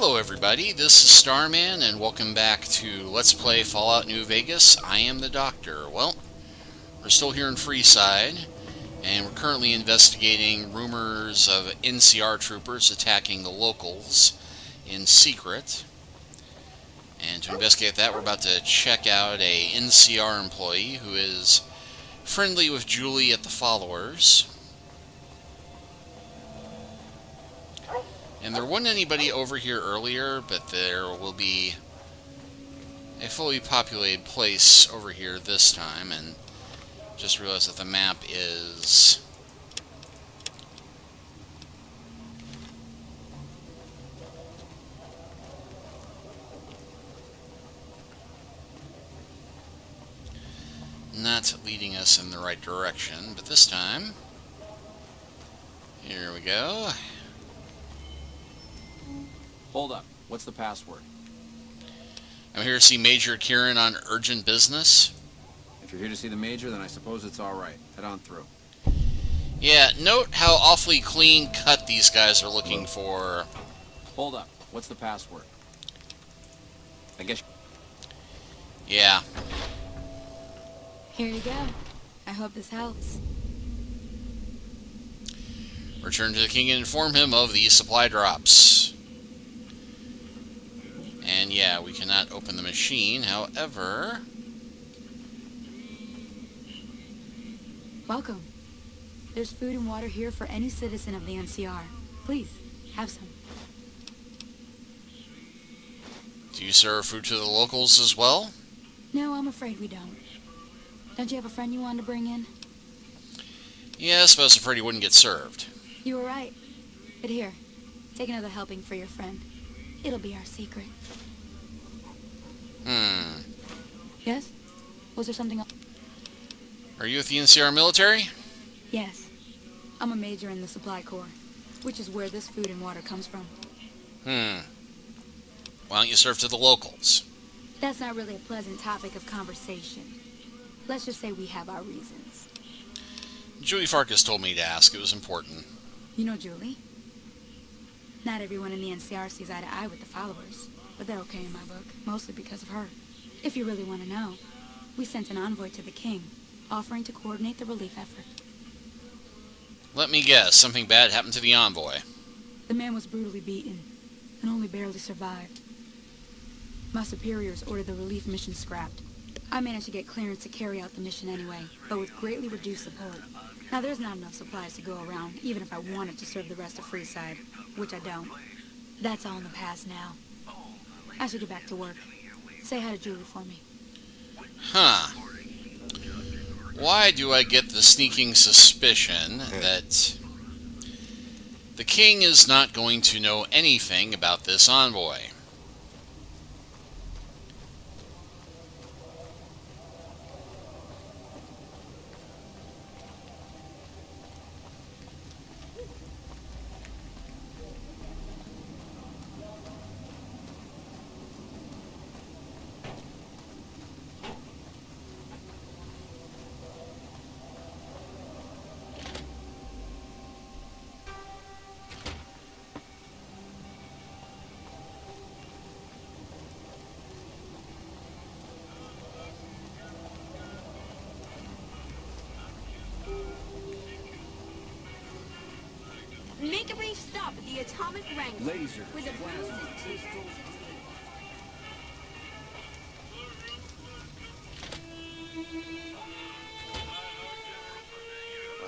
Hello everybody, this is Starman and welcome back to Let's Play Fallout New Vegas. I am the Doctor. Well, we're still here in Freeside and we're currently investigating rumors of NCR troopers attacking the locals in secret. And to investigate that, we're about to check out a NCR employee who is friendly with Julie at the Followers. And there wasn't anybody over here earlier, but there will be a fully populated place over here this time, and just realized that the map is not leading us in the right direction, but this time, here we go. Hold up. What's the password? I'm here to see Major Kieran on urgent business. If you're here to see the Major, then I suppose it's all right. Head on through. Yeah, note how awfully clean cut these guys are looking for. Hold up. What's the password? I guess... Yeah. Here you go. I hope this helps. Return to the king and inform him of the supply drops. And yeah, we cannot open the machine, however... Welcome. There's food and water here for any citizen of the NCR. Please, have some. Do you serve food to the locals as well? No, I'm afraid we don't. Don't you have a friend you wanted to bring in? Yes, but I was afraid he wouldn't get served. You were right. But here, take another helping for your friend. It'll be our secret. Yes? Was there something else? Are you with the NCR military? Yes. I'm a major in the supply corps, which is where this food and water comes from. Why don't you serve to the locals? That's not really a pleasant topic of conversation. Let's just say we have our reasons. Julie Farkas told me to ask. It was important. You know Julie? Not everyone in the NCR sees eye to eye with the Followers, but they're okay in my book, mostly because of her. If you really want to know, we sent an envoy to the king, offering to coordinate the relief effort. Let me guess, something bad happened to the envoy. The man was brutally beaten, and only barely survived. My superiors ordered the relief mission scrapped. I managed to get clearance to carry out the mission anyway, but with greatly reduced support. Now there's not enough supplies to go around, even if I wanted to serve the rest of Freeside, which I don't. That's all in the past now. I should get back to work. Say hi to Julie for me. Huh. Why do I get the sneaking suspicion that the king is not going to know anything about this envoy? Make a brief stop at the Atomic Wrangler. Laser. With a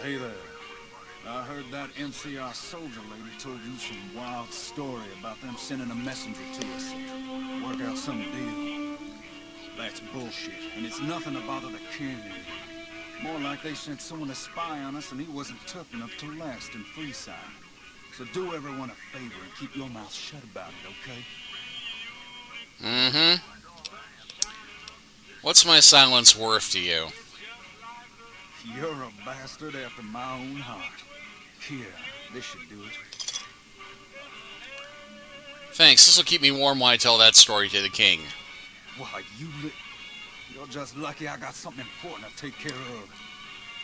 Hey there. I heard that NCR soldier lady told you some wild story about them sending a messenger to us. Work out some deal. That's bullshit, and it's nothing to bother the king. More like they sent someone to spy on us and he wasn't tough enough to last in Freeside. So do everyone a favor and keep your mouth shut about it, okay? What's my silence worth to you? You're a bastard after my own heart. Here, this should do it. Thanks, this will keep me warm while I tell that story to the king. Why, you're just lucky I got something important to take care of.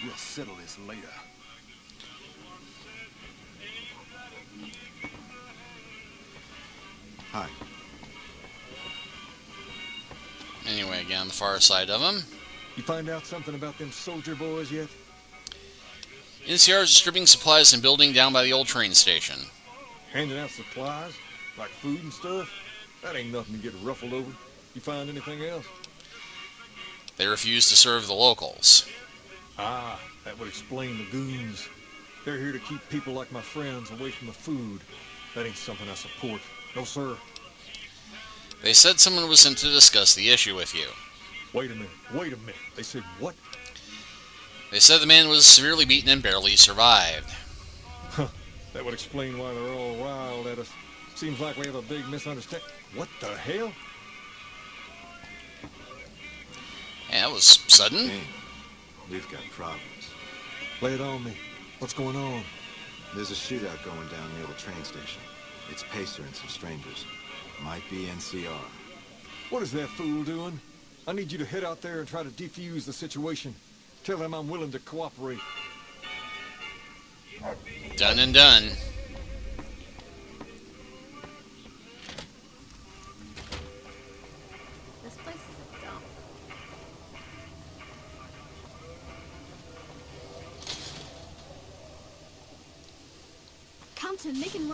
We'll settle this later. Hi. Anyway, again, on the far side of him. You find out something about them soldier boys yet? NCR is distributing supplies and building down by the old train station. Handing out supplies? Like food and stuff? That ain't nothing to get ruffled over. You find anything else? They refuse to serve the locals. Ah, that would explain the goons. They're here to keep people like my friends away from the food. That ain't something I support. No, sir. They said someone was sent to discuss the issue with you. Wait a minute. They said what? They said the man was severely beaten and barely survived. Huh. That would explain why they're all riled at us. Seems like we have a big misunderstanding. What the hell? Yeah, that was sudden. Hey, we've got problems. Lay it on me. What's going on? There's a shootout going down near the train station. It's Pacer and some strangers. Might be NCR. What is that fool doing? I need you to head out there and try to defuse the situation. Tell them I'm willing to cooperate. Done and done. This place is a dump. Come to making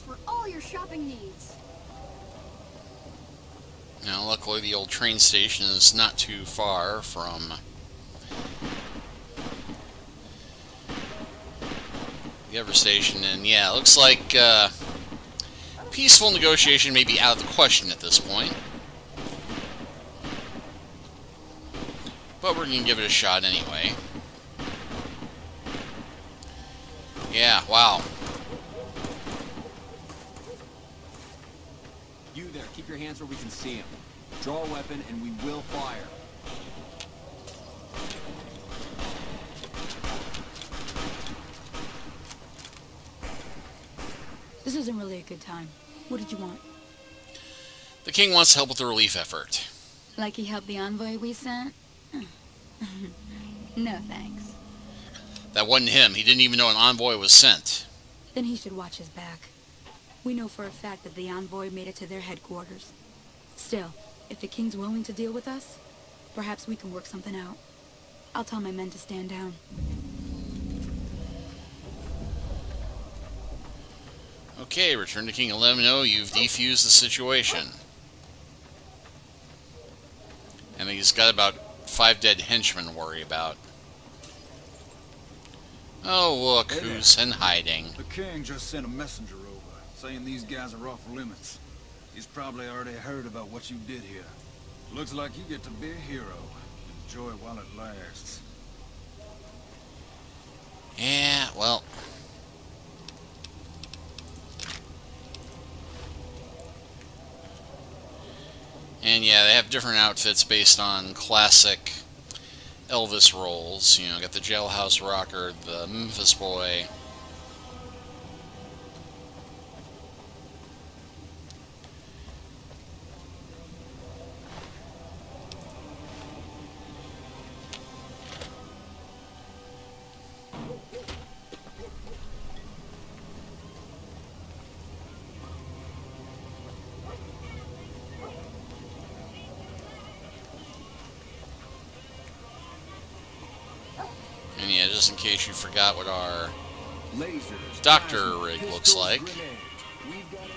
for all your shopping needs. Now, luckily, the old train station is not too far from the other station, and yeah, it looks like peaceful negotiation may be out of the question at this point. But we're going to give it a shot anyway. Yeah, wow. You there, keep your hands where we can see him. Draw a weapon and we will fire. This isn't really a good time. What did you want? The king wants help with the relief effort. Like he helped the envoy we sent? No thanks. That wasn't him. He didn't even know an envoy was sent. Then he should watch his back. We know for a fact that the envoy made it to their headquarters. Still, if the king's willing to deal with us, perhaps we can work something out. I'll tell my men to stand down. Okay, return to king and let him know you've defused the situation. And he's got about 5 dead henchmen to worry about. Oh, look, who's in hiding. The king just sent a messenger over, saying these guys are off limits. He's probably already heard about what you did here. Looks like you get to be a hero. Enjoy it while it lasts. Yeah, well. And yeah, they have different outfits based on classic Elvis roles. You know, got the jailhouse rocker, the Memphis boy. And yeah, just in case you forgot what our Lasers, doctor plasma, rig looks pistols, like. grenades. We've got it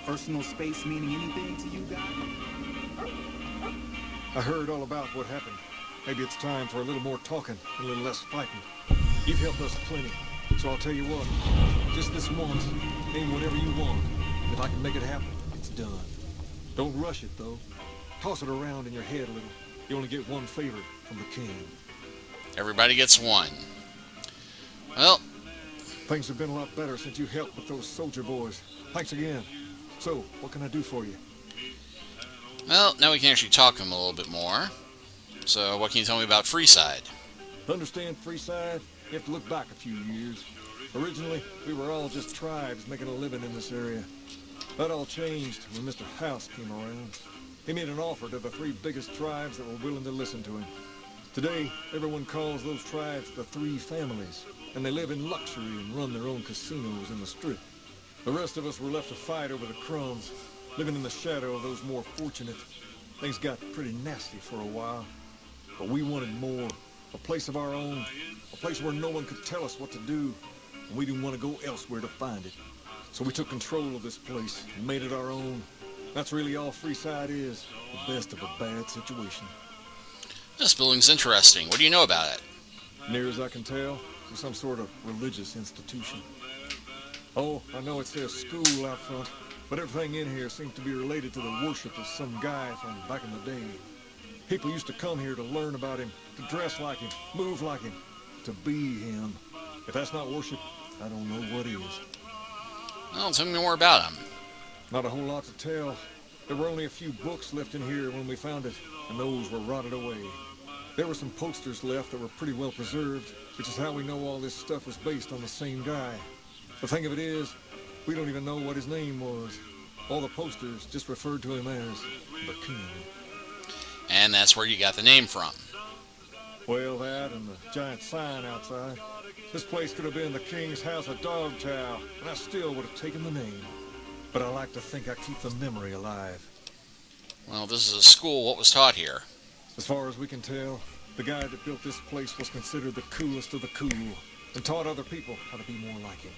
all. Personal space meaning anything to you guys? I heard all about what happened. Maybe it's time for a little more talking, a little less fighting. You've helped us plenty, so I'll tell you what. Just this once, aim whatever you want. If I can make it happen, it's done. Don't rush it, though. Toss it around in your head a little. You only get one favor from the king. Everybody gets one. Well, Things have been a lot better since you helped with those soldier boys. Thanks again. So, what can I do for you? well, now we can actually talk to him a little bit more. So, what can you tell me about Freeside? To understand Freeside, you have to look back a few years. Originally, we were all just tribes making a living in this area. That all changed when Mr. House came around. He made an offer to the 3 biggest tribes that were willing to listen to him. Today, everyone calls those tribes the 3 families, and they live in luxury and run their own casinos in the strip. The rest of us were left to fight over the crumbs, living in the shadow of those more fortunate. Things got pretty nasty for a while, but we wanted more. A place of our own, a place where no one could tell us what to do, and we didn't want to go elsewhere to find it. So we took control of this place and made it our own. That's really all Freeside is, the best of a bad situation. This building's interesting. What do you know about it? Near as I can tell, it's some sort of religious institution. Oh, I know it says school out front, but everything in here seems to be related to the worship of some guy from back in the day. People used to come here to learn about him, to dress like him, move like him, to be him. If that's not worship, I don't know what is. Well, tell me more about him. Not a whole lot to tell. There were only a few books left in here when we found it, and those were rotted away. There were some posters left that were pretty well preserved, which is how we know all this stuff was based on the same guy. The thing of it is, we don't even know what his name was. All the posters just referred to him as the King. And that's where you got the name from. Well, that and the giant sign outside. This place could have been the King's House of Dog Chow, and I still would have taken the name. But I like to think I keep the memory alive. Well, this is a school. What was taught here? As far as we can tell, the guy that built this place was considered the coolest of the cool, and taught other people how to be more like him.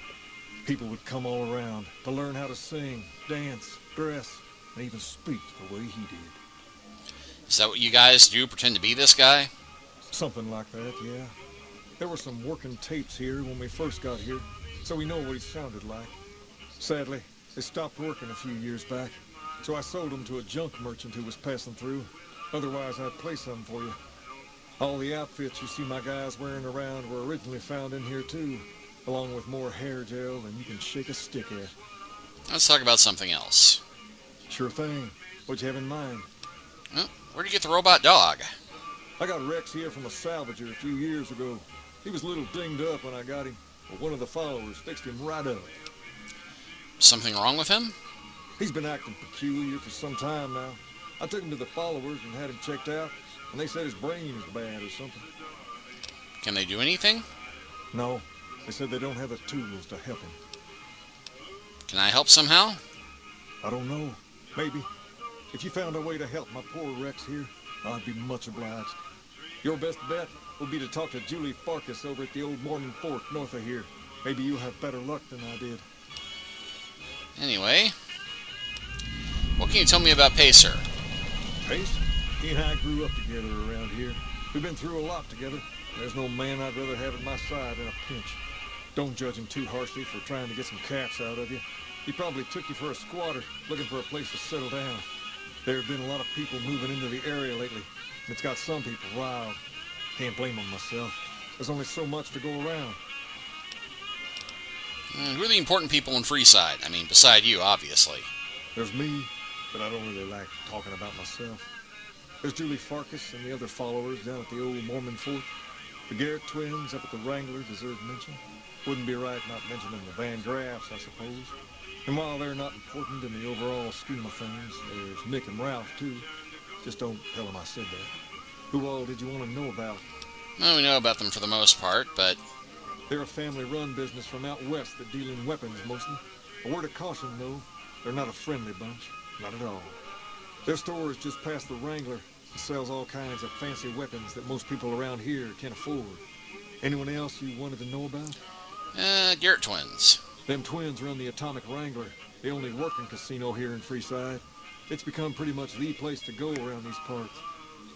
People would come all around to learn how to sing, dance, dress, and even speak the way he did. Is that what you guys do? Pretend to be this guy? Something like that, yeah. There were some working tapes here when we first got here, so we know what he sounded like. Sadly, they stopped working a few years back, so I sold them to a junk merchant who was passing through. Otherwise, I'd play some for you. All the outfits you see my guys wearing around were originally found in here too, along with more hair gel than you can shake a stick at. Let's talk about something else. Sure thing. What'd you have in mind? Well, where'd you get the robot dog? I got Rex here from a salvager a few years ago. He was a little dinged up when I got him, but one of the followers fixed him right up. Something wrong with him? He's been acting peculiar for some time now. I took him to the followers and had him checked out, and they said his brain is bad or something. Can they do anything? No, they said they don't have the tools to help him. Can I help somehow? I don't know. Maybe. If you found a way to help my poor Rex here, I'd be much obliged. Your best bet would be to talk to Julie Farkas over at the old Mormon fort north of here. Maybe you'll have better luck than I did. Anyway, what can you tell me about Pacer? Pace? He and I grew up together around here. We've been through a lot together. There's no man I'd rather have at my side in a pinch. Don't judge him too harshly for trying to get some caps out of you. He probably took you for a squatter, looking for a place to settle down. There have been a lot of people moving into the area lately, and it's got some people riled. Can't blame them myself. There's only so much to go around. Who are the important people in Freeside? I mean, beside you, obviously. There's me, but I don't really like talking about myself. There's Julie Farkas and the other followers down at the old Mormon fort. The Garrett twins up at the Wrangler deserve mention. Wouldn't be right not mentioning the Van Graffs, I suppose. And while they're not important in the overall scheme of things, there's Nick and Ralph, too. Just don't tell them I said that. Who all did you want to know about? Well, we know about them for the most part, but... They're a family-run business from out west that deal in weapons, mostly. A word of caution, though. They're not a friendly bunch. Not at all. Their store is just past the Wrangler. It sells all kinds of fancy weapons that most people around here can't afford. Anyone else you wanted to know about? Garrett twins. Them twins run the Atomic Wrangler, the only working casino here in Freeside. It's become pretty much the place to go around these parts.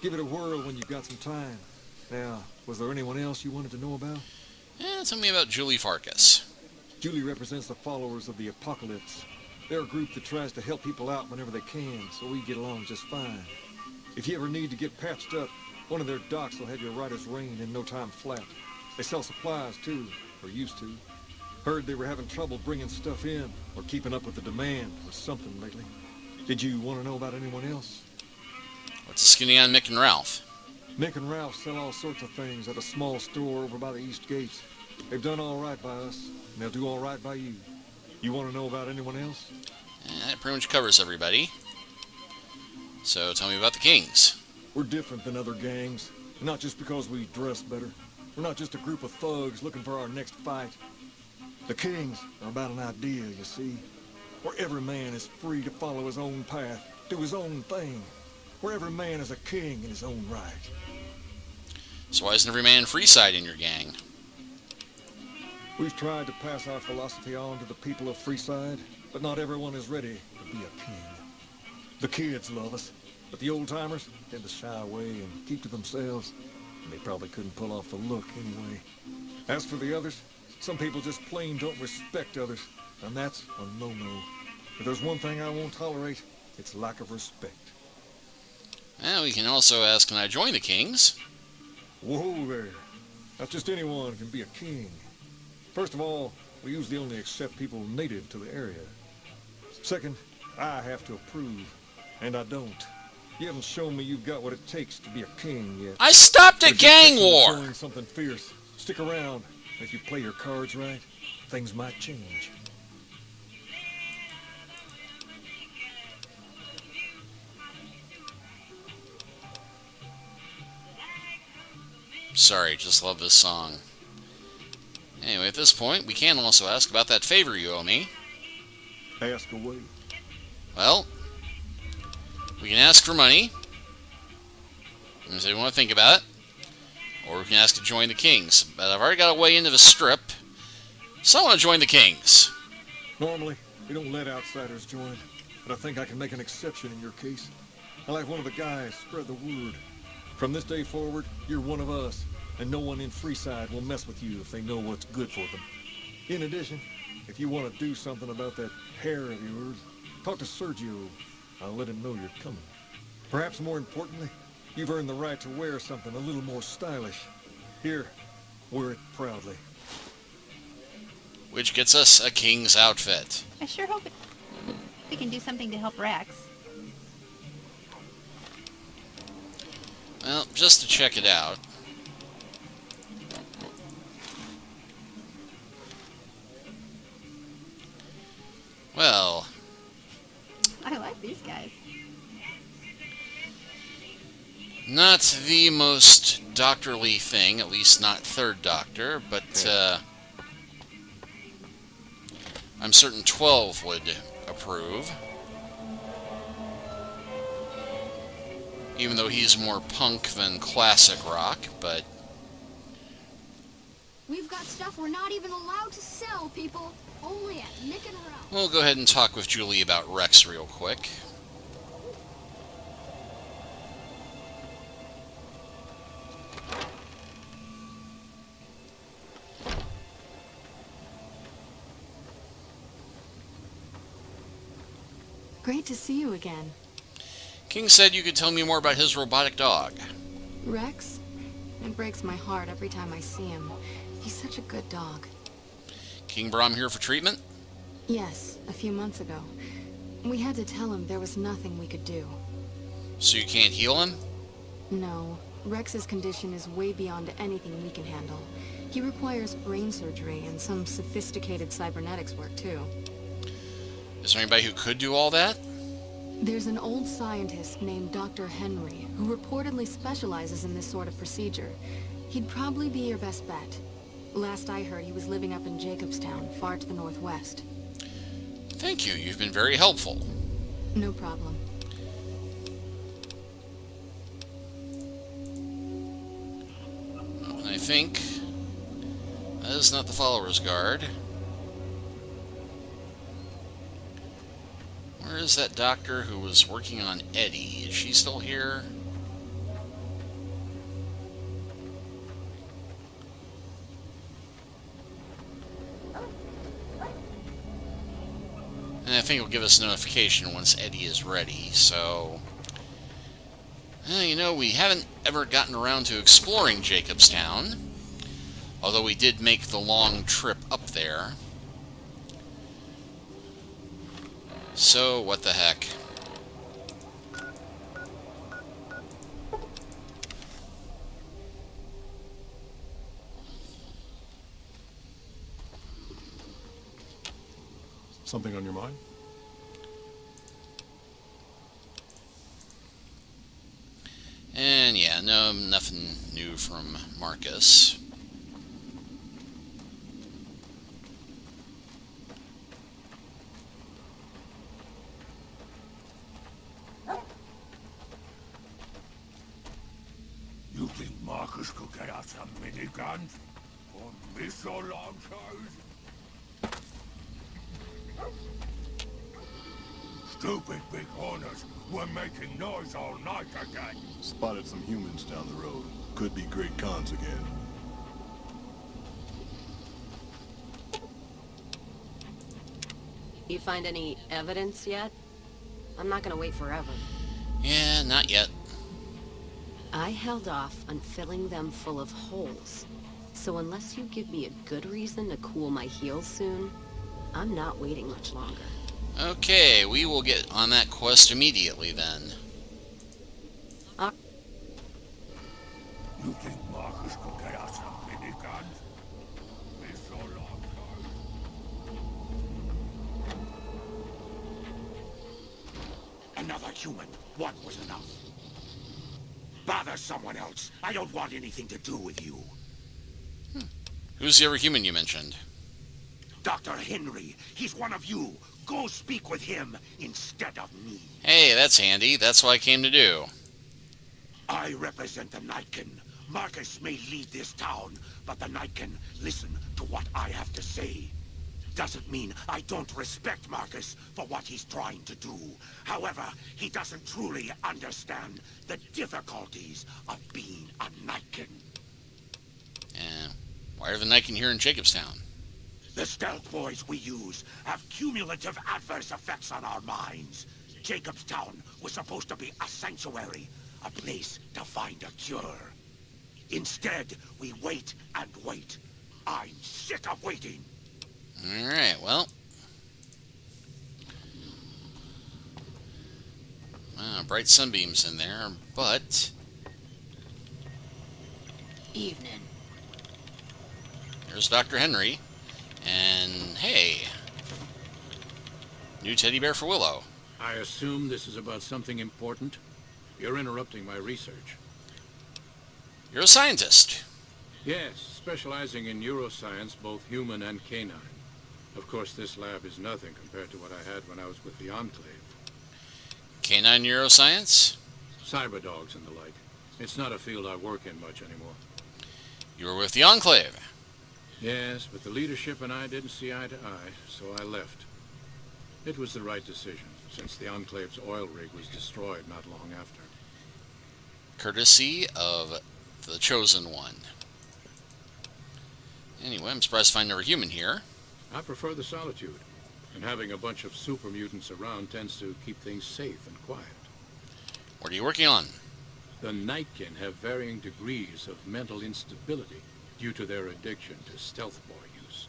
Give it a whirl when you've got some time. Now, was there anyone else you wanted to know about? Tell me about Julie Farkas. Julie represents the followers of the Apocalypse. They're a group that tries to help people out whenever they can, so we get along just fine. If you ever need to get patched up, one of their docs will have you right as rain in no time flat. They sell supplies, too, or used to. Heard they were having trouble bringing stuff in, or keeping up with the demand, or something lately. Did you want to know about anyone else? What's the skinny on Mick and Ralph? Nick and Ralph sell all sorts of things at a small store over by the East Gates. They've done all right by us, and they'll do all right by you. You want to know about anyone else? That pretty much covers everybody. So tell me about the Kings. We're different than other gangs. Not just because we dress better. We're not just a group of thugs looking for our next fight. The Kings are about an idea, you see. Where every man is free to follow his own path, do his own thing. Where every man is a king in his own right. So why isn't every man in Freeside in your gang? We've tried to pass our philosophy on to the people of Freeside, but not everyone is ready to be a king. The kids love us, but the old-timers tend to shy away and keep to themselves, and they probably couldn't pull off the look anyway. As for the others, some people just plain don't respect others, and that's a no-no. If there's one thing I won't tolerate, it's lack of respect. Well, we can also ask, can I join the Kings? Whoa there. Not just anyone can be a king. First of all, we usually only accept people native to the area. Second, I have to approve, and I don't. You haven't shown me you've got what it takes to be a king yet. I stopped a If you're gang thinking of war! joining something fierce, stick around. If you play your cards right, things might change. Sorry, just love this song. Anyway, at this point, we can also ask about that favor you owe me. Ask away. Well, we can ask for money, and say we want to think about it, or we can ask to join the Kings. But I've already got a way into the strip, so I want to join the Kings. Normally, we don't let outsiders join, but I think I can make an exception in your case. I'll have one of the guys spread the word. From this day forward, you're one of us, and no one in Freeside will mess with you if they know what's good for them. In addition, if you want to do something about that hair of yours, talk to Sergio. I'll let him know you're coming. Perhaps more importantly, you've earned the right to wear something a little more stylish. Here, wear it proudly. Which gets us a King's outfit. I sure hope we can do something to help Rex. Well, just to check it out. Well, I like these guys. not the most doctorly thing, at least not Third Doctor, but I'm certain 12 would approve. Even though he's more punk than classic rock, but... We've got stuff we're not even allowed to sell, people. Only at Nick and Ralph. We'll go ahead and talk with Julie about Rex real quick. Great to see you again. King said you could tell me more about his robotic dog. Rex? It breaks my heart every time I see him. He's such a good dog. King brought him here for treatment? Yes, a few months ago. We had to tell him there was nothing we could do. So you can't heal him? No, Rex's condition is way beyond anything we can handle. He requires brain surgery and some sophisticated cybernetics work, too. Is there anybody who could do all that? There's an old scientist named Dr. Henry who reportedly specializes in this sort of procedure. He'd probably be your best bet. Last I heard, he was living up in Jacobstown, far to the northwest. Thank you. You've been very helpful. No problem. And I think that is not the follower's guard. Where is that doctor who was working on Eddie? Is she still here? And I think it'll give us a notification once Eddie is ready, so... you know, we haven't ever gotten around to exploring Jacobstown, although we did make the long trip up there. So, what the heck? Something on your mind? And yeah, no, nothing new from Marcus. You think Marcus could get out some miniguns? Or missile launchers? Stupid big hornets were making noise all night again. Spotted some humans down the road. Could be Great Khans again. You find any evidence yet? I'm not gonna wait forever. Yeah, not yet. I held off on filling them full of holes. So unless you give me a good reason to cool my heels soon, I'm not waiting much longer. Okay, we will get on that quest immediately then. You think Marcus could get out some miniguns? Missile launchers? Another human. One was enough. Bother someone else. I don't want anything to do with you. Who's the other human you mentioned? Dr. Henry. He's one of you. Go speak with him instead of me. Hey, that's handy. That's what I came to do. I represent the Nightkin. Marcus may leave this town, but the Nightkin listen to what I have to say. Doesn't mean I don't respect Marcus for what he's trying to do. However, he doesn't truly understand the difficulties of being a Nightkin. Why are the Nightkin here in Jacobstown? The stealth boys we use have cumulative adverse effects on our minds. Jacobstown was supposed to be a sanctuary, a place to find a cure. Instead, we wait and wait. I'm sick of waiting. Alright, well. Bright sunbeams in there, but... Evening. There's Dr. Henry. And, hey. New teddy bear for Willow. I assume this is about something important? You're interrupting my research. You're a scientist. Yes, specializing in neuroscience, both human and canine. Of course, this lab is nothing compared to what I had when I was with the Enclave. Canine neuroscience? Cyberdogs and the like. It's not a field I work in much anymore. You were with the Enclave. Yes, but the leadership and I didn't see eye to eye, so I left. It was the right decision, since the Enclave's oil rig was destroyed not long after. Courtesy of the Chosen One. Anyway, I'm surprised to find another human here. I prefer the solitude, and having a bunch of super mutants around tends to keep things safe and quiet. What are you working on? The Nightkin have varying degrees of mental instability due to their addiction to stealth boy use.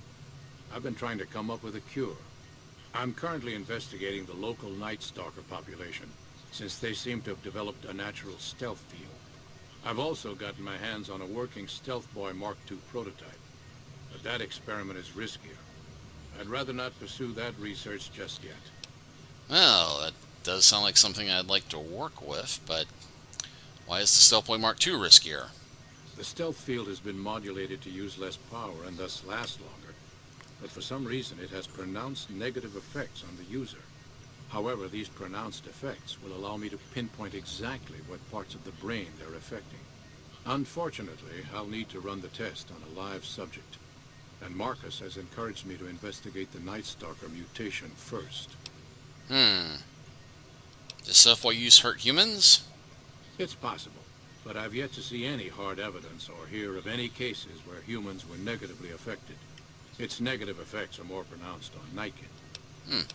I've been trying to come up with a cure. I'm currently investigating the local Night Stalker population, since they seem to have developed a natural stealth field. I've also gotten my hands on a working Stealth Boy Mark II prototype, but that experiment is riskier. I'd rather not pursue that research just yet. Well, that does sound like something I'd like to work with, but why is the Stealth Boy Mark II riskier? The stealth field has been modulated to use less power and thus last longer, but for some reason it has pronounced negative effects on the user. However, these pronounced effects will allow me to pinpoint exactly what parts of the brain they're affecting. Unfortunately, I'll need to run the test on a live subject, and Marcus has encouraged me to investigate the Night Stalker mutation first. Does Stealth Boy use hurt humans? It's possible, but I've yet to see any hard evidence or hear of any cases where humans were negatively affected. Its negative effects are more pronounced on Nightkin.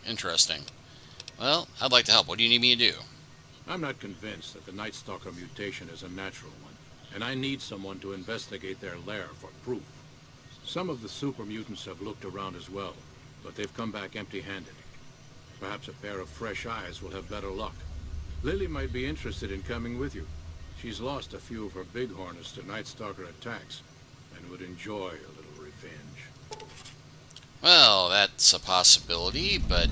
Interesting. Well, I'd like to help. What do you need me to do? I'm not convinced that the Night Stalker mutation is a natural one, and I need someone to investigate their lair for proof. Some of the super mutants have looked around as well, but they've come back empty-handed. Perhaps a pair of fresh eyes will have better luck. Lily might be interested in coming with you. She's lost a few of her bighorners to Night Stalker attacks, and would enjoy a little revenge. Well, that's a possibility, but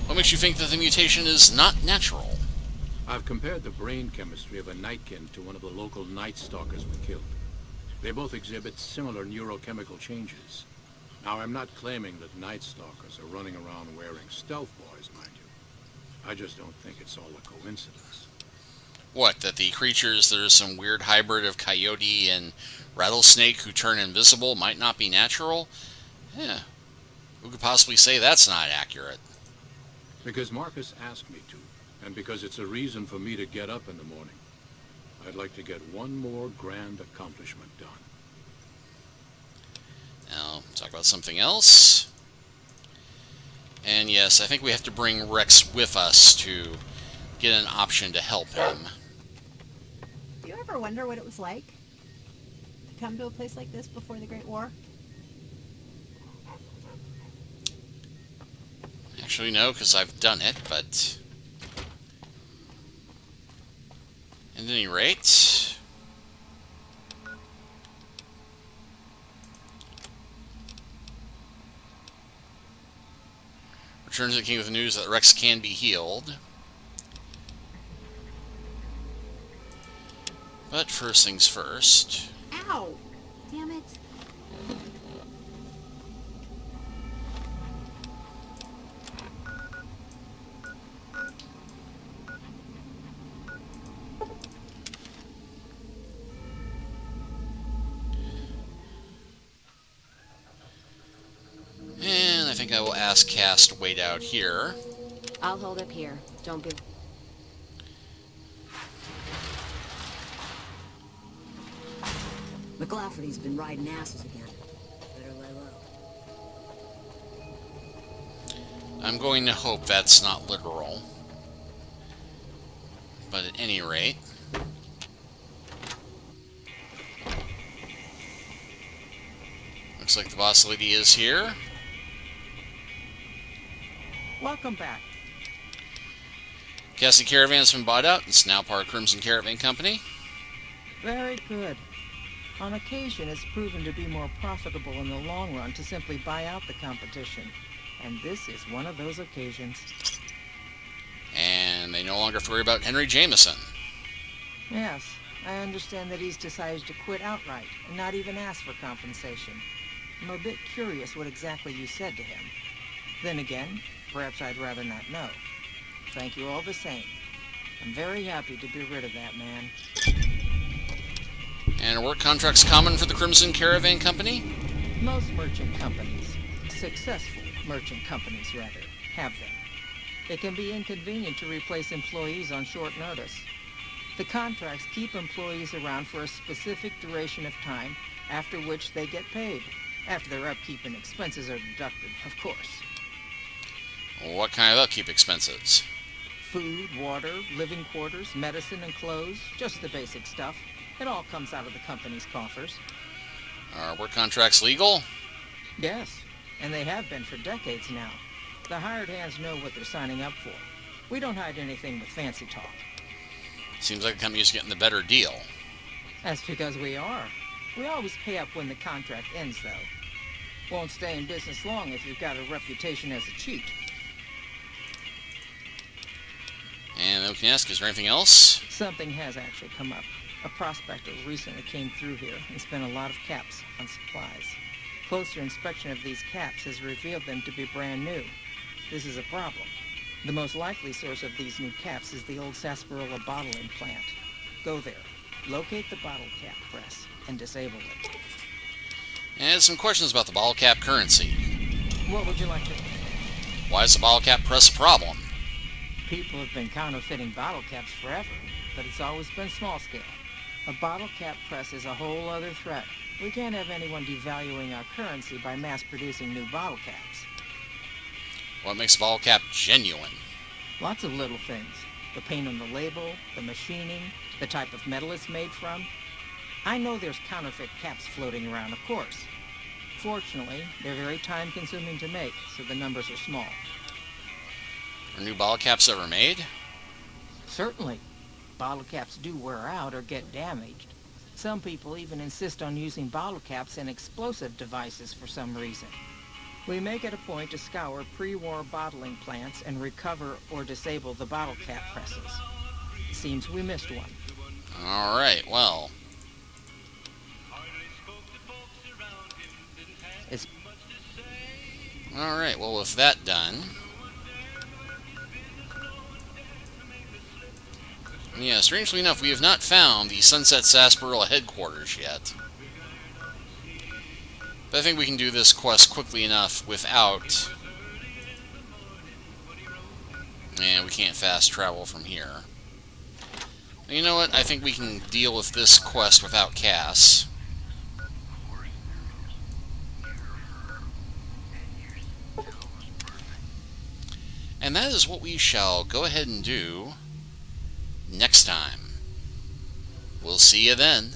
what makes you think that the mutation is not natural? I've compared the brain chemistry of a Nightkin to one of the local Night Stalkers we killed. They both exhibit similar neurochemical changes. Now, I'm not claiming that Night Stalkers are running around wearing stealth boys, mind you. I just don't think it's all a coincidence. What, that the creatures that are some weird hybrid of coyote and rattlesnake who turn invisible might not be natural? Yeah. Who could possibly say that's not accurate? Because Marcus asked me to, and because it's a reason for me to get up in the morning. I'd like to get one more grand accomplishment done. Now, talk about something else. And yes, I think we have to bring Rex with us to get an option to help him. Do you ever wonder what it was like to come to a place like this before the Great War? Actually, no, because I've done it, but... At any rate... Returns to the king with the news that Rex can be healed. But first things first. Ow! Damn it. And I think I will ask Cass to wait out here. I'll hold up here. Don't be... McLaughley's been riding asses again. Better lay low. I'm going to hope that's not literal. But at any rate... Looks like the boss lady is here. Welcome back. Cassie Caravan has been bought out. It's now part of Crimson Caravan Company. Very good. On occasion, it's proven to be more profitable in the long run to simply buy out the competition. And this is one of those occasions. And they no longer have to worry about Henry Jameson. Yes, I understand that he's decided to quit outright and not even ask for compensation. I'm a bit curious what exactly you said to him. Then again, perhaps I'd rather not know. Thank you all the same. I'm very happy to be rid of that man. And are work contracts common for the Crimson Caravan Company? Most merchant companies, successful merchant companies rather, have them. It can be inconvenient to replace employees on short notice. The contracts keep employees around for a specific duration of time, after which they get paid. After their upkeep and expenses are deducted, of course. What kind of upkeep expenses? Food, water, living quarters, medicine, and clothes. Just the basic stuff. It all comes out of the company's coffers. Are work contracts legal? Yes, and they have been for decades now. The hired hands know what they're signing up for. We don't hide anything with fancy talk. Seems like the company's getting the better deal. That's because we are. We always pay up when the contract ends, though. Won't stay in business long if you've got a reputation as a cheat. And then we can ask, is there anything else? Something has actually come up. A prospector recently came through here and spent a lot of caps on supplies. Closer inspection of these caps has revealed them to be brand new. This is a problem. The most likely source of these new caps is the old sarsaparilla bottling plant. Go there, locate the bottle cap press, and disable it. And some questions about the bottle cap currency. What would you like to know? Why is the bottle cap press a problem? People have been counterfeiting bottle caps forever, but it's always been small scale. A bottle cap press is a whole other threat. We can't have anyone devaluing our currency by mass-producing new bottle caps. What makes a bottle cap genuine? Lots of little things. The paint on the label, the machining, the type of metal it's made from. I know there's counterfeit caps floating around, of course. Fortunately, they're very time-consuming to make, so the numbers are small. Are new bottle caps ever made? Certainly. Bottle caps do wear out or get damaged. Some people even insist on using bottle caps in explosive devices for some reason. We make it a point to scour pre-war bottling plants and recover or disable the bottle cap presses. Seems we missed one. Alright, well. Alright, well, with that done... Yeah, strangely enough, we have not found the Sunset Sarsaparilla headquarters yet. But I think we can do this quest quickly enough without... And we can't fast travel from here. You know what? I think we can deal with this quest without Cass. And that is what we shall go ahead and do next time. We'll see you then.